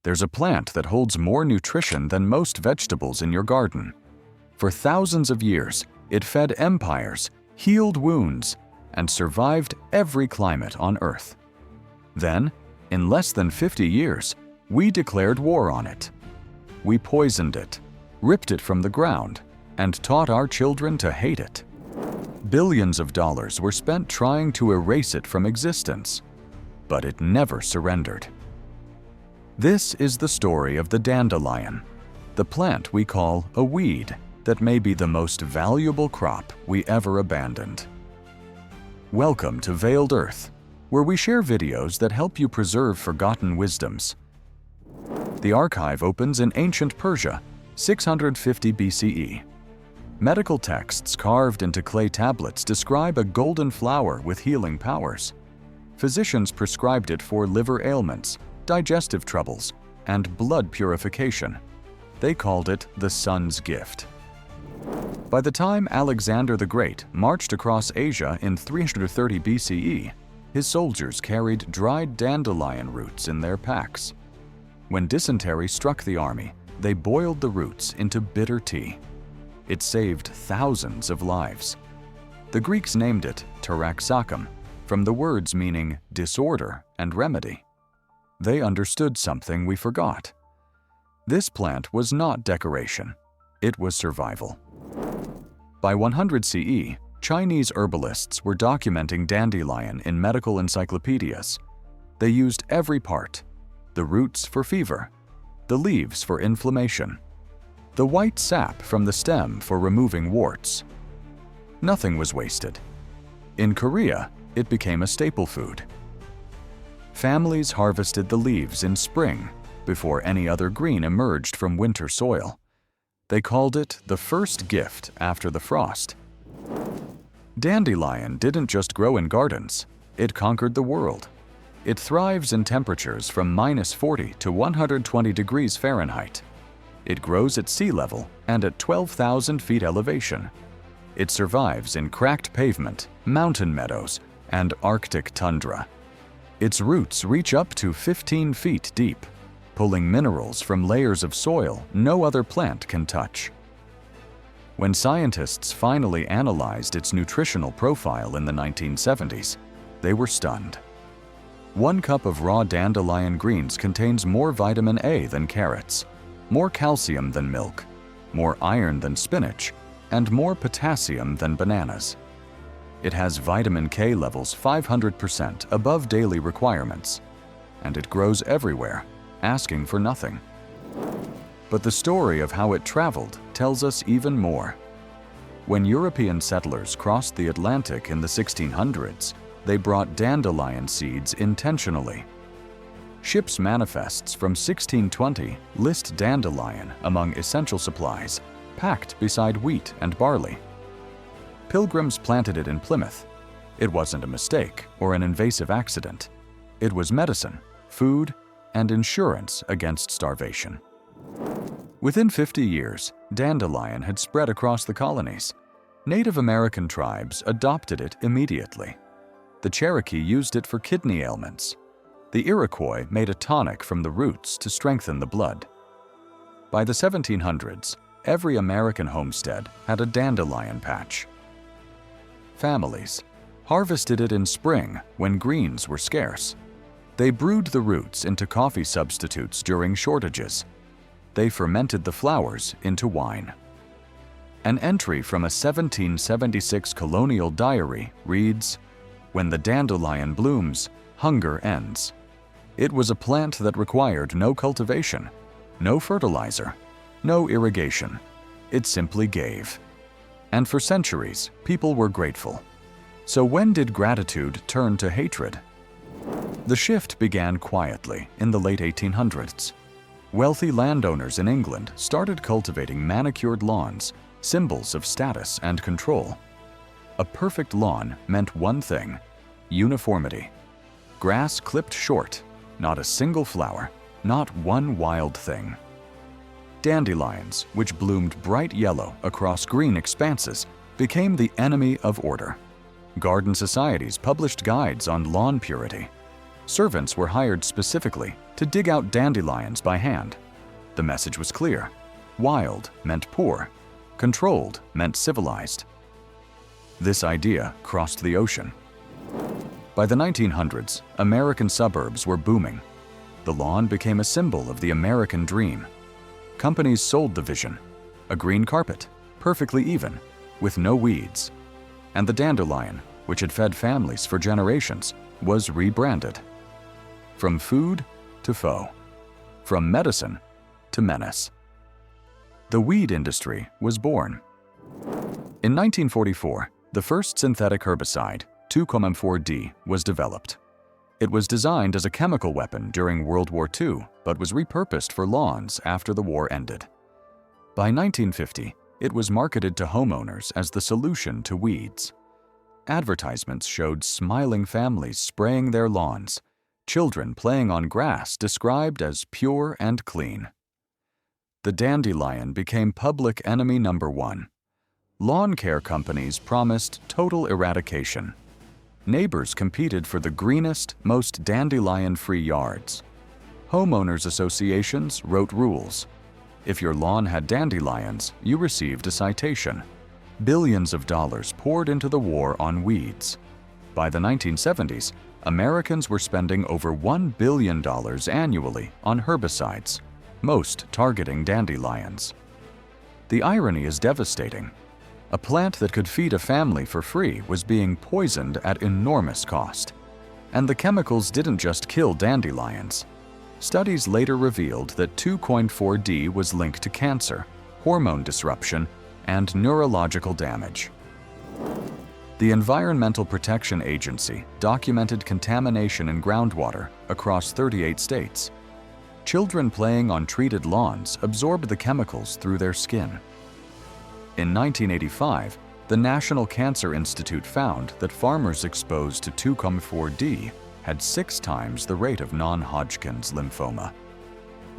There's a plant that holds more nutrition than most vegetables in your garden. For thousands of years, it fed empires, healed wounds, and survived every climate on Earth. Then, in less than 50 years, we declared war on it. We poisoned it, ripped it from the ground, and taught our children to hate it. Billions of dollars were spent trying to erase it from existence, but it never surrendered. This is the story of the dandelion, the plant we call a weed that may be the most valuable crop we ever abandoned. Welcome to Veiled Earth, where we share videos that help you preserve forgotten wisdoms. The archive opens in ancient Persia, 650 BCE. Medical texts carved into clay tablets describe a golden flower with healing powers. Physicians prescribed it for liver ailments, digestive troubles, and blood purification. They called it the sun's gift. By the time Alexander the Great marched across Asia in 330 BCE, his soldiers carried dried dandelion roots in their packs. When dysentery struck the army, they boiled the roots into bitter tea. It saved thousands of lives. The Greeks named it taraxacum, from the words meaning disorder and remedy. They understood something we forgot. This plant was not decoration. It was survival. By 100 CE, Chinese herbalists were documenting dandelion in medical encyclopedias. They used every part: the roots for fever, the leaves for inflammation, the white sap from the stem for removing warts. Nothing was wasted. In Korea, it became a staple food. Families harvested the leaves in spring before any other green emerged from winter soil. They called it the first gift after the frost. Dandelion didn't just grow in gardens, it conquered the world. It thrives in temperatures from -40 to 120 degrees Fahrenheit. It grows at sea level and at 12,000 feet elevation. It survives in cracked pavement, mountain meadows, and Arctic tundra. Its roots reach up to 15 feet deep, pulling minerals from layers of soil no other plant can touch. When scientists finally analyzed its nutritional profile in the 1970s, they were stunned. 1 cup of raw dandelion greens contains more vitamin A than carrots, more calcium than milk, more iron than spinach, and more potassium than bananas. It has vitamin K levels 500% above daily requirements, and it grows everywhere, asking for nothing. But the story of how it traveled tells us even more. When European settlers crossed the Atlantic in the 1600s, they brought dandelion seeds intentionally. Ships' manifests from 1620 list dandelion among essential supplies, packed beside wheat and barley. Pilgrims planted it in Plymouth. It wasn't a mistake or an invasive accident. It was medicine, food, and insurance against starvation. Within 50 years, dandelion had spread across the colonies. Native American tribes adopted it immediately. The Cherokee used it for kidney ailments. The Iroquois made a tonic from the roots to strengthen the blood. By the 1700s, every American homestead had a dandelion patch. Families harvested it in spring when greens were scarce. They brewed the roots into coffee substitutes during shortages. They fermented the flowers into wine. An entry from a 1776 colonial diary reads, "When the dandelion blooms, hunger ends." It was a plant that required no cultivation, no fertilizer, no irrigation. It simply gave. And for centuries, people were grateful. So when did gratitude turn to hatred? The shift began quietly in the late 1800s. Wealthy landowners in England started cultivating manicured lawns, symbols of status and control. A perfect lawn meant one thing: uniformity. Grass clipped short, not a single flower, not one wild thing. Dandelions, which bloomed bright yellow across green expanses, became the enemy of order. Garden societies published guides on lawn purity. Servants were hired specifically to dig out dandelions by hand. The message was clear. Wild meant poor. Controlled meant civilized. This idea crossed the ocean. By the 1900s, American suburbs were booming. The lawn became a symbol of the American dream. Companies sold the vision: a green carpet, perfectly even, with no weeds. And the dandelion, which had fed families for generations, was rebranded. From food to foe. From medicine to menace. The weed industry was born. In 1944, the first synthetic herbicide, 2,4-D, was developed. It was designed as a chemical weapon during World War II, but was repurposed for lawns after the war ended. By 1950, it was marketed to homeowners as the solution to weeds. Advertisements showed smiling families spraying their lawns, children playing on grass described as pure and clean. The dandelion became public enemy number one. Lawn care companies promised total eradication. Neighbors competed for the greenest, most dandelion-free yards. Homeowners associations wrote rules. If your lawn had dandelions, you received a citation. Billions of dollars poured into the war on weeds. By the 1970s, Americans were spending over $1 billion annually on herbicides, most targeting dandelions. The irony is devastating. A plant that could feed a family for free was being poisoned at enormous cost. And the chemicals didn't just kill dandelions. Studies later revealed that 2,4-D was linked to cancer, hormone disruption, and neurological damage. The Environmental Protection Agency documented contamination in groundwater across 38 states. Children playing on treated lawns absorbed the chemicals through their skin. In 1985, the National Cancer Institute found that farmers exposed to 2,4-D had 6 times the rate of non-Hodgkin's lymphoma.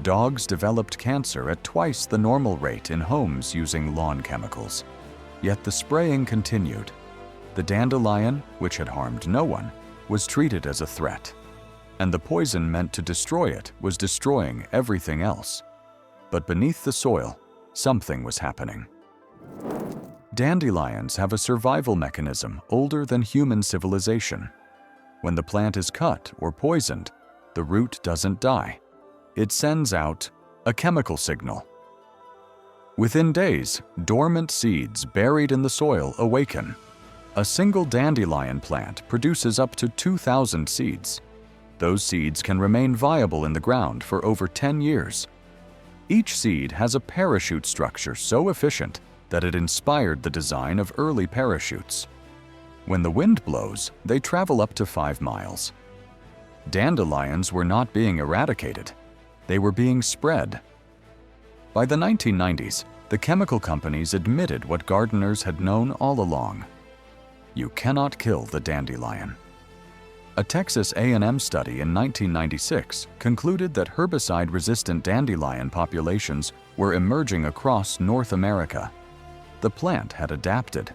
Dogs developed cancer at twice the normal rate in homes using lawn chemicals. Yet the spraying continued. The dandelion, which had harmed no one, was treated as a threat. And the poison meant to destroy it was destroying everything else. But beneath the soil, something was happening. Dandelions have a survival mechanism older than human civilization. When the plant is cut or poisoned, the root doesn't die. It sends out a chemical signal. Within days, dormant seeds buried in the soil awaken. A single dandelion plant produces up to 2,000 seeds. Those seeds can remain viable in the ground for over 10 years. Each seed has a parachute structure so efficient that it inspired the design of early parachutes. When the wind blows, they travel up to 5 miles. Dandelions were not being eradicated. They were being spread. By the 1990s, the chemical companies admitted what gardeners had known all along. You cannot kill the dandelion. A Texas A&M study in 1996 concluded that herbicide-resistant dandelion populations were emerging across North America. The plant had adapted.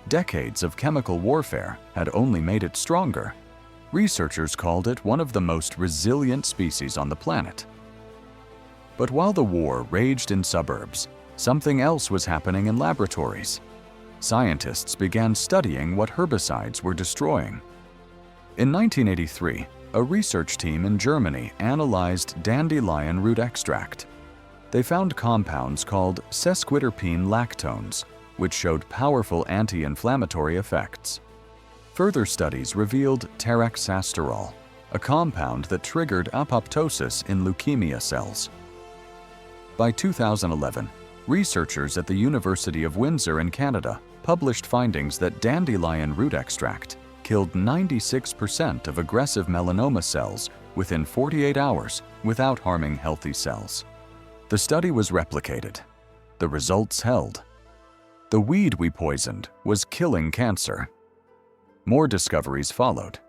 Decades of chemical warfare had only made it stronger. Researchers called it one of the most resilient species on the planet. But while the war raged in suburbs, something else was happening in laboratories. Scientists began studying what herbicides were destroying. In 1983, a research team in Germany analyzed dandelion root extract. They found compounds called sesquiterpene lactones, which showed powerful anti-inflammatory effects. Further studies revealed terexasterol, a compound that triggered apoptosis in leukemia cells. By 2011, researchers at the University of Windsor in Canada published findings that dandelion root extract killed 96% of aggressive melanoma cells within 48 hours without harming healthy cells. The study was replicated. The results held. The weed we poisoned was killing cancer. More discoveries followed.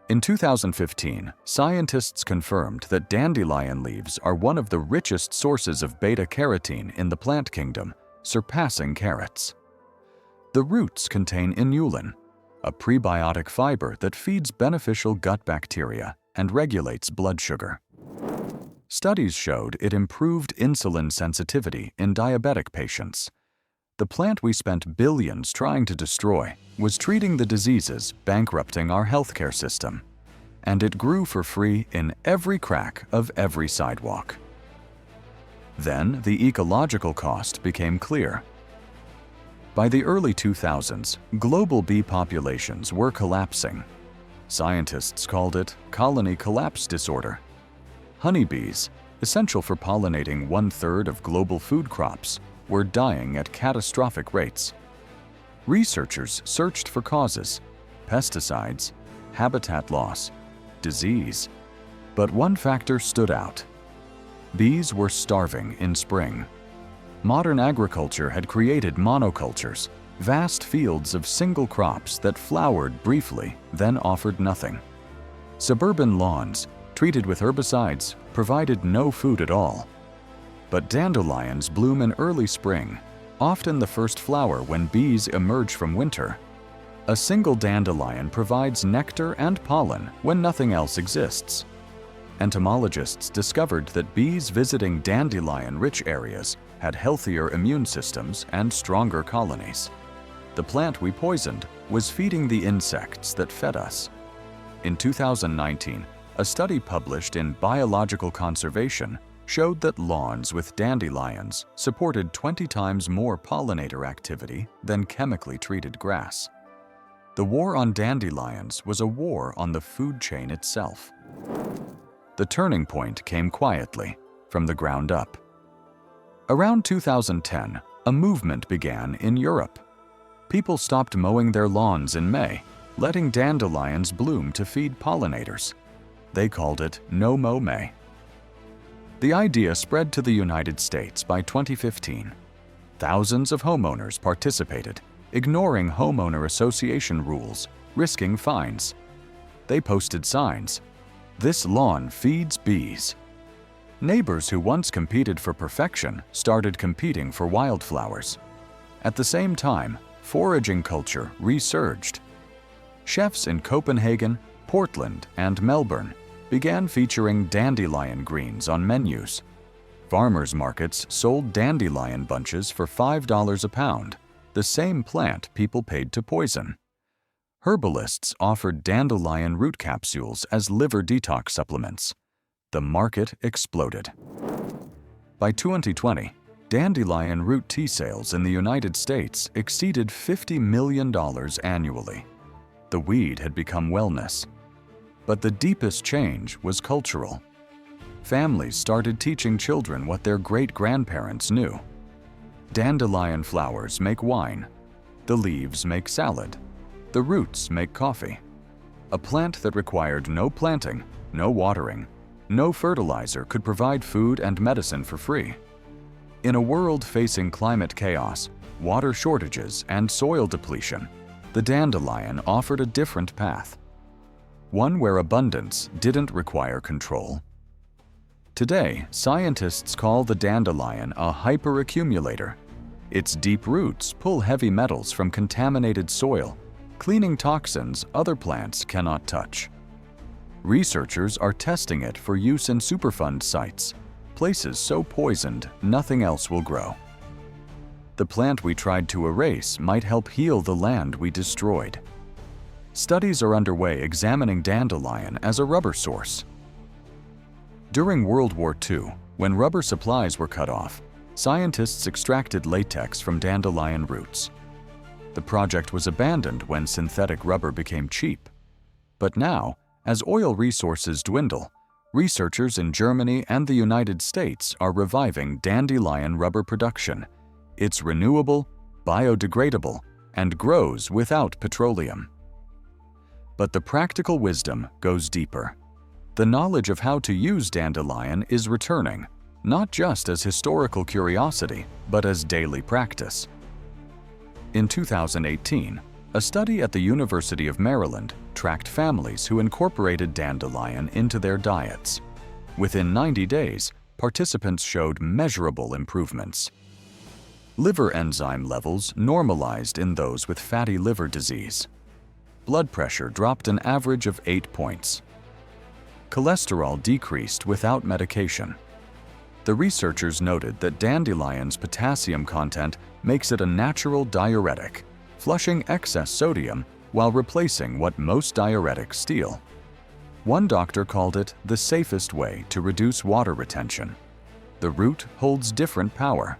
In 2015, scientists confirmed that dandelion leaves are one of the richest sources of beta-carotene in the plant kingdom, surpassing carrots. The roots contain inulin, a prebiotic fiber that feeds beneficial gut bacteria and regulates blood sugar. Studies showed it improved insulin sensitivity in diabetic patients. The plant we spent billions trying to destroy was treating the diseases bankrupting our healthcare system, and it grew for free in every crack of every sidewalk. Then the ecological cost became clear. By the early 2000s, global bee populations were collapsing. Scientists called it colony collapse disorder. Honeybees, essential for pollinating 1/3 of global food crops, were dying at catastrophic rates. Researchers searched for causes: pesticides, habitat loss, disease. But one factor stood out. Bees were starving in spring. Modern agriculture had created monocultures, vast fields of single crops that flowered briefly, then offered nothing. Suburban lawns, treated with herbicides, provided no food at all. But dandelions bloom in early spring, often the first flower when bees emerge from winter. A single dandelion provides nectar and pollen when nothing else exists. Entomologists discovered that bees visiting dandelion-rich areas had healthier immune systems and stronger colonies. The plant we poisoned was feeding the insects that fed us. In 2019, a study published in Biological Conservation showed that lawns with dandelions supported 20 times more pollinator activity than chemically treated grass. The war on dandelions was a war on the food chain itself. The turning point came quietly, from the ground up. Around 2010, a movement began in Europe. People stopped mowing their lawns in May, letting dandelions bloom to feed pollinators. They called it No Mow May. The idea spread to the United States by 2015. Thousands of homeowners participated, ignoring homeowner association rules, risking fines. They posted signs: "This lawn feeds bees." Neighbors who once competed for perfection started competing for wildflowers. At the same time, foraging culture resurged. Chefs in Copenhagen, Portland, and Melbourne began featuring dandelion greens on menus. Farmers markets sold dandelion bunches for $5 a pound, the same plant people paid to poison. Herbalists offered dandelion root capsules as liver detox supplements. The market exploded. By 2020, dandelion root tea sales in the United States exceeded $50 million annually. The weed had become wellness. But the deepest change was cultural. Families started teaching children what their great-grandparents knew. Dandelion flowers make wine. The leaves make salad. The roots make coffee. A plant that required no planting, no watering, no fertilizer could provide food and medicine for free. In a world facing climate chaos, water shortages, and soil depletion, the dandelion offered a different path. One where abundance didn't require control. Today, scientists call the dandelion a hyperaccumulator. Its deep roots pull heavy metals from contaminated soil, cleaning toxins other plants cannot touch. Researchers are testing it for use in Superfund sites, places so poisoned nothing else will grow. The plant we tried to erase might help heal the land we destroyed. Studies are underway examining dandelion as a rubber source. During World War II, when rubber supplies were cut off, scientists extracted latex from dandelion roots. The project was abandoned when synthetic rubber became cheap. But now, as oil resources dwindle, researchers in Germany and the United States are reviving dandelion rubber production. It's renewable, biodegradable, and grows without petroleum. But the practical wisdom goes deeper. The knowledge of how to use dandelion is returning, not just as historical curiosity, but as daily practice. In 2018, a study at the University of Maryland tracked families who incorporated dandelion into their diets. Within 90 days, participants showed measurable improvements. Liver enzyme levels normalized in those with fatty liver disease. blood pressure dropped an average of 8 points. Cholesterol decreased without medication. The researchers noted that dandelion's potassium content makes it a natural diuretic, flushing excess sodium while replacing what most diuretics steal. One doctor called it the safest way to reduce water retention. The root holds different power.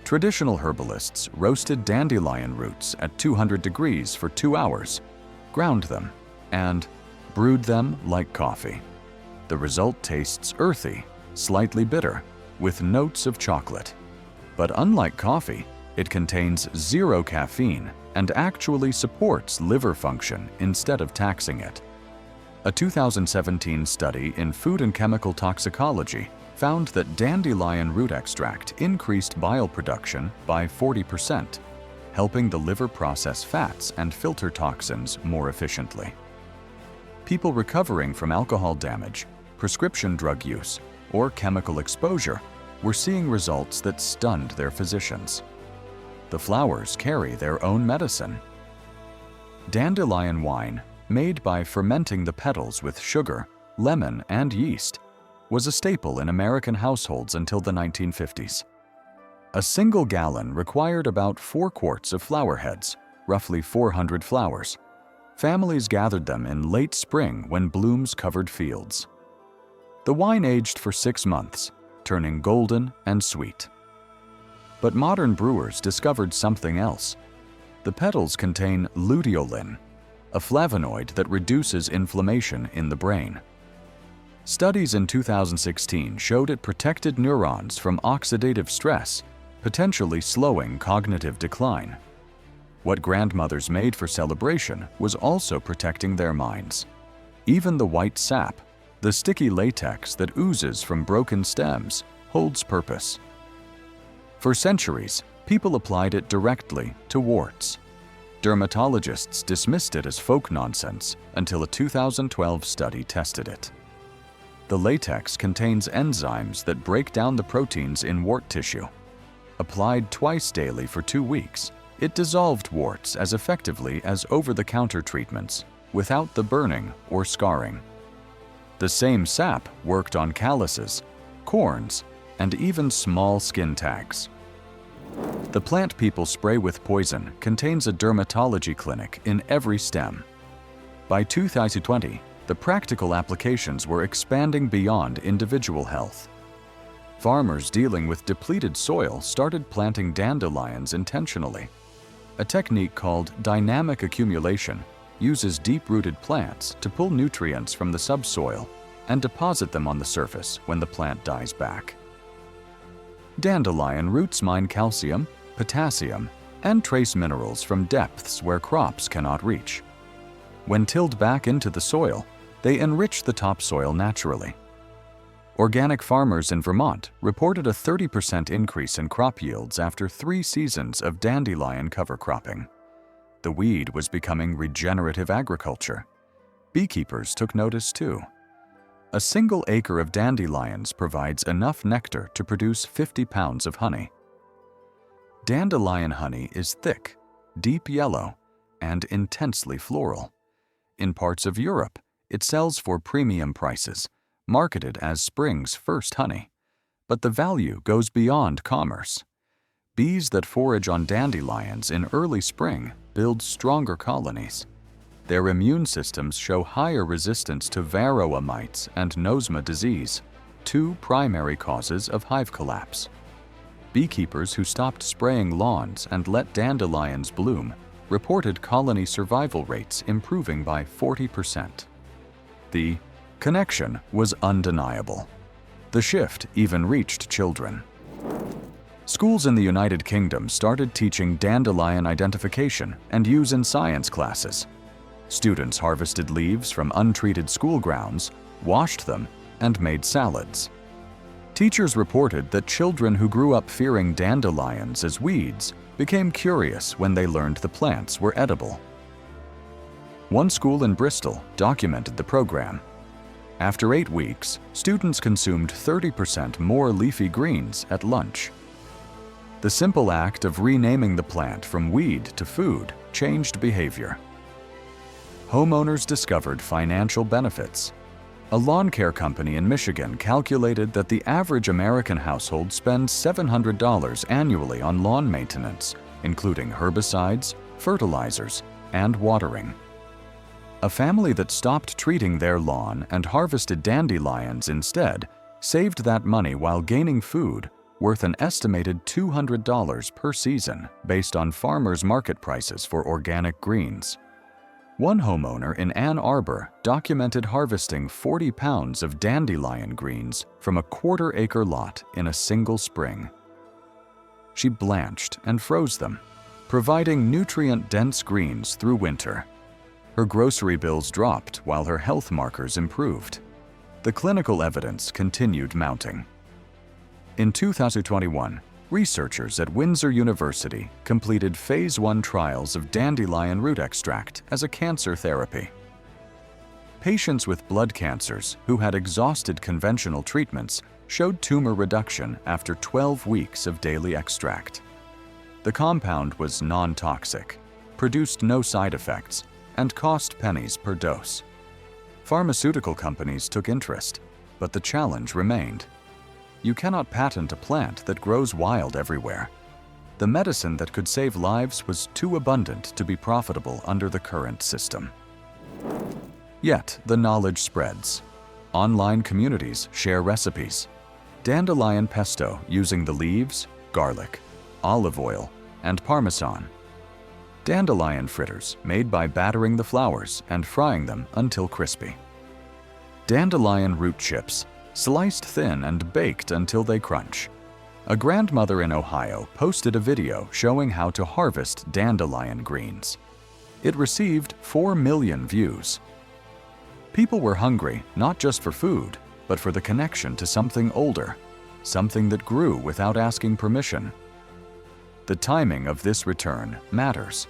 Traditional herbalists roasted dandelion roots at 200 degrees for 2 hours, ground them, and brewed them like coffee. The result tastes earthy, slightly bitter, with notes of chocolate. But unlike coffee, it contains 0 caffeine and actually supports liver function instead of taxing it. A 2017 study in Food and Chemical Toxicology found that dandelion root extract increased bile production by 40%, helping the liver process fats and filter toxins more efficiently. People recovering from alcohol damage, prescription drug use, or chemical exposure were seeing results that stunned their physicians. The flowers carry their own medicine. Dandelion wine, made by fermenting the petals with sugar, lemon, and yeast, was a staple in American households until the 1950s. A single gallon required about 4 quarts of flower heads, roughly 400 flowers. Families gathered them in late spring when blooms covered fields. The wine aged for 6 months, turning golden and sweet. But modern brewers discovered something else. The petals contain luteolin, a flavonoid that reduces inflammation in the brain. Studies in 2016 showed it protected neurons from oxidative stress, potentially slowing cognitive decline. What grandmothers made for celebration was also protecting their minds. Even the white sap, the sticky latex that oozes from broken stems, holds purpose. For centuries, people applied it directly to warts. Dermatologists dismissed it as folk nonsense until a 2012 study tested it. The latex contains enzymes that break down the proteins in wart tissue. Applied twice daily for 2 weeks, it dissolved warts as effectively as over-the-counter treatments, without the burning or scarring. The same sap worked on calluses, corns, and even small skin tags. The plant people spray with poison contains a dermatology clinic in every stem. By 2020, the practical applications were expanding beyond individual health. Farmers dealing with depleted soil started planting dandelions intentionally. A technique called dynamic accumulation uses deep-rooted plants to pull nutrients from the subsoil and deposit them on the surface when the plant dies back. Dandelion roots mine calcium, potassium, and trace minerals from depths where crops cannot reach. When tilled back into the soil, they enrich the topsoil naturally. Organic farmers in Vermont reported a 30% increase in crop yields after 3 seasons of dandelion cover cropping. The weed was becoming regenerative agriculture. Beekeepers took notice too. A single acre of dandelions provides enough nectar to produce 50 pounds of honey. Dandelion honey is thick, deep yellow, and intensely floral. In parts of Europe, it sells for premium prices, marketed as spring's first honey. But the value goes beyond commerce. Bees that forage on dandelions in early spring build stronger colonies. Their immune systems show higher resistance to varroa mites and nosema disease, 2 primary causes of hive collapse. Beekeepers who stopped spraying lawns and let dandelions bloom reported colony survival rates improving by 40%. The connection was undeniable. The shift even reached children. Schools in the United Kingdom started teaching dandelion identification and use in science classes. Students harvested leaves from untreated school grounds, washed them, and made salads. Teachers reported that children who grew up fearing dandelions as weeds became curious when they learned the plants were edible. One school in Bristol documented the program. After 8 weeks, students consumed 30% more leafy greens at lunch. The simple act of renaming the plant from weed to food changed behavior. homeowners discovered financial benefits. A lawn care company in Michigan calculated that the average American household spends $700 annually on lawn maintenance, including herbicides, fertilizers, and watering. A family that stopped treating their lawn and harvested dandelions instead saved that money while gaining food worth an estimated $200 per season based on farmers' market prices for organic greens. One homeowner in Ann Arbor documented harvesting 40 pounds of dandelion greens from a quarter-acre lot in a single spring. She blanched and froze them, providing nutrient-dense greens through winter. Her grocery bills dropped while her health markers improved. The clinical evidence continued mounting. In 2021, researchers at Windsor University completed Phase 1 trials of dandelion root extract as a cancer therapy. Patients with blood cancers who had exhausted conventional treatments showed tumor reduction after 12 weeks of daily extract. The compound was non-toxic, produced no side effects, and cost pennies per dose. Pharmaceutical companies took interest, but the challenge remained. You cannot patent a plant that grows wild everywhere. The medicine that could save lives was too abundant to be profitable under the current system. Yet, the knowledge spreads. Online communities share recipes. Dandelion pesto using the leaves, garlic, olive oil, and parmesan. Dandelion fritters made by battering the flowers and frying them until crispy. Dandelion root chips, sliced thin and baked until they crunch. A grandmother in Ohio posted a video showing how to harvest dandelion greens. It received 4 million views. People were hungry not just for food, but for the connection to something older, something that grew without asking permission. The timing of this return matters.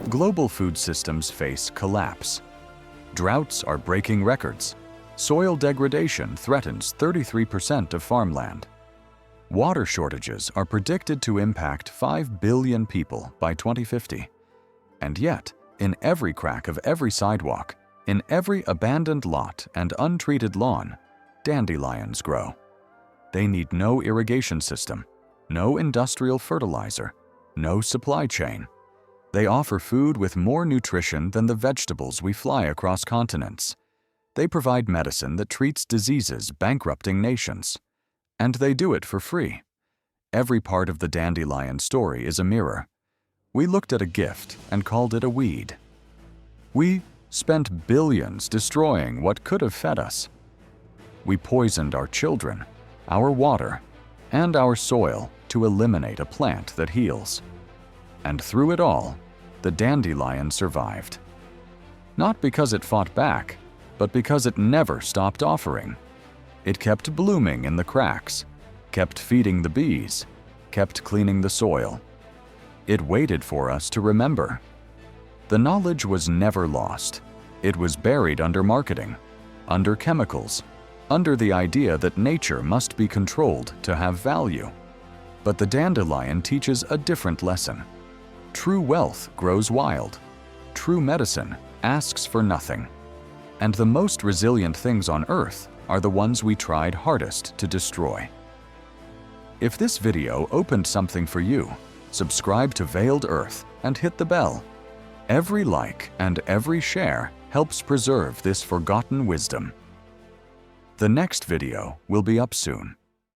Global food systems face collapse. Droughts are breaking records. Soil degradation threatens 33% of farmland. Water shortages are predicted to impact 5 billion people by 2050. And yet, in every crack of every sidewalk, in every abandoned lot and untreated lawn, dandelions grow. They need no irrigation system, no industrial fertilizer, no supply chain. They offer food with more nutrition than the vegetables we fly across continents. They provide medicine that treats diseases bankrupting nations. And they do it for free. Every part of the dandelion story is a mirror. We looked at a gift and called it a weed. We spent billions destroying what could have fed us. We poisoned our children, our water, and our soil to eliminate a plant that heals. And through it all, the dandelion survived. Not because it fought back, but because it never stopped offering. It kept blooming in the cracks, kept feeding the bees, kept cleaning the soil. It waited for us to remember. The knowledge was never lost. It was buried under marketing, under chemicals, under the idea that nature must be controlled to have value. But the dandelion teaches a different lesson. True wealth grows wild. True medicine asks for nothing. And the most resilient things on Earth are the ones we tried hardest to destroy. If this video opened something for you, subscribe to Veiled Earth and hit the bell. Every like and every share helps preserve this forgotten wisdom. The next video will be up soon.